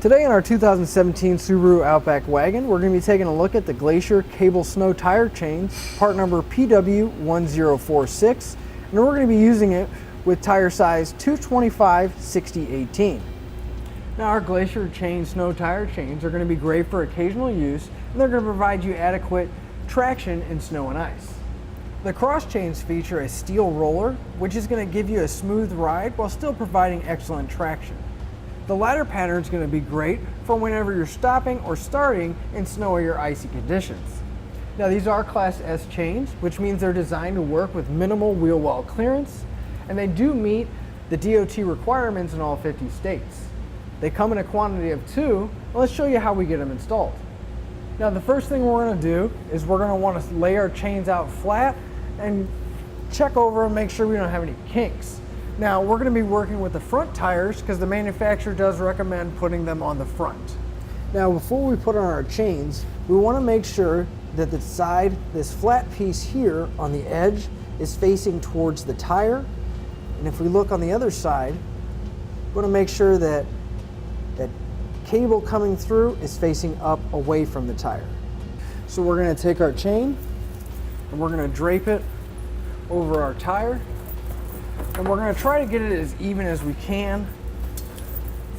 Today in our 2017 Subaru Outback Wagon, we're going to be taking a look at the Glacier Cable Snow Tire Chains, part number PW1046, and we're going to be using it with tire size 225/60/18. Now our Glacier Chain Snow Tire Chains are going to be great for occasional use, and they're going to provide you adequate traction in snow and ice. The cross chains feature a steel roller, which is going to give you a smooth ride while still providing excellent traction. The ladder pattern is going to be great for whenever you're stopping or starting in snowy or icy conditions. Now these are Class S chains, which means they're designed to work with minimal wheel well clearance, and they do meet the DOT requirements in all 50 states. They come in a quantity of 2, and let's show you how we get them installed. Now the first thing we're going to do is we're going to want to lay our chains out flat and check over and make sure we don't have any kinks. Now we're going to be working with the front tires because the manufacturer does recommend putting them on the front. Now before we put on our chains, we want to make sure that the side, this flat piece here on the edge, is facing towards the tire. And if we look on the other side, we want to make sure that that cable coming through is facing up away from the tire. So we're going to take our chain and we're going to drape it over our tire. And we're going to try to get it as even as we can,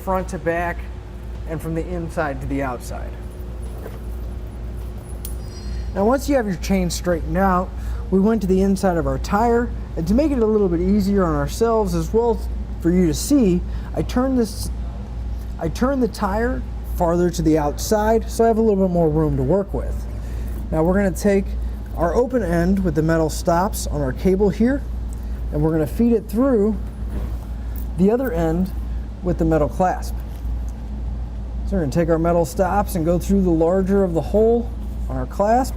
front to back, and from the inside to the outside. Now once you have your chain straightened out, we went to the inside of our tire, and to make it a little bit easier on ourselves as well for you to see, I turned the tire farther to the outside so I have a little bit more room to work with. Now we're going to take our open end with the metal stops on our cable here, and we're going to feed it through the other end with the metal clasp. So we're going to take our metal stops and go through the larger of the hole on our clasp.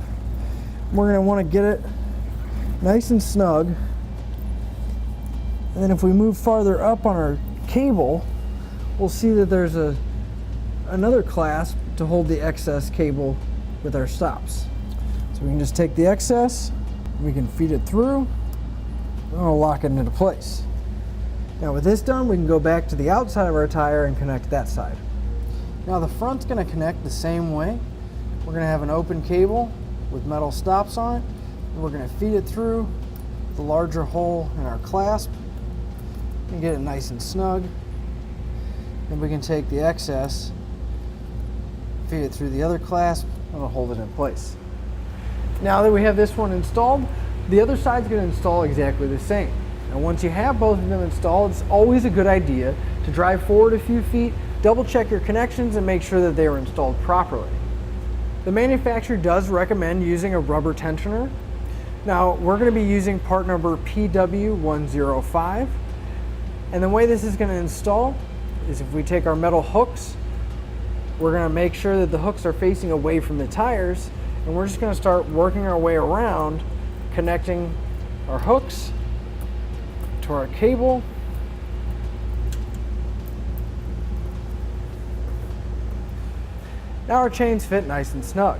We're going to want to get it nice and snug. And then if we move farther up on our cable, we'll see that there's another clasp to hold the excess cable with our stops. So we can just take the excess, we can feed it through, and we'll lock it into place. Now with this done, we can go back to the outside of our tire and connect that side. Now the front's going to connect the same way. We're going to have an open cable with metal stops on it, and we're going to feed it through the larger hole in our clasp and get it nice and snug. Then we can take the excess, feed it through the other clasp, and it'll hold it in place. Now that we have this one installed, the other side's going to install exactly the same. Now once you have both of them installed, it's always a good idea to drive forward a few feet, double check your connections, and make sure that they are installed properly. The manufacturer does recommend using a rubber tensioner. Now we're going to be using part number PW105, and the way this is going to install is if we take our metal hooks, we're going to make sure that the hooks are facing away from the tires, and we're just going to start working our way around, connecting our hooks to our cable. Now our chains fit nice and snug.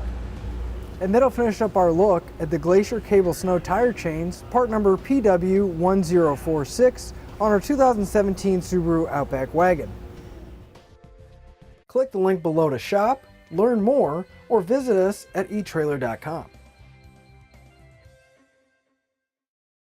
And that'll finish up our look at the Glacier Cable Snow Tire Chains, part number PW1046 on our 2017 Subaru Outback Wagon. Click the link below to shop, learn more, or visit us at etrailer.com.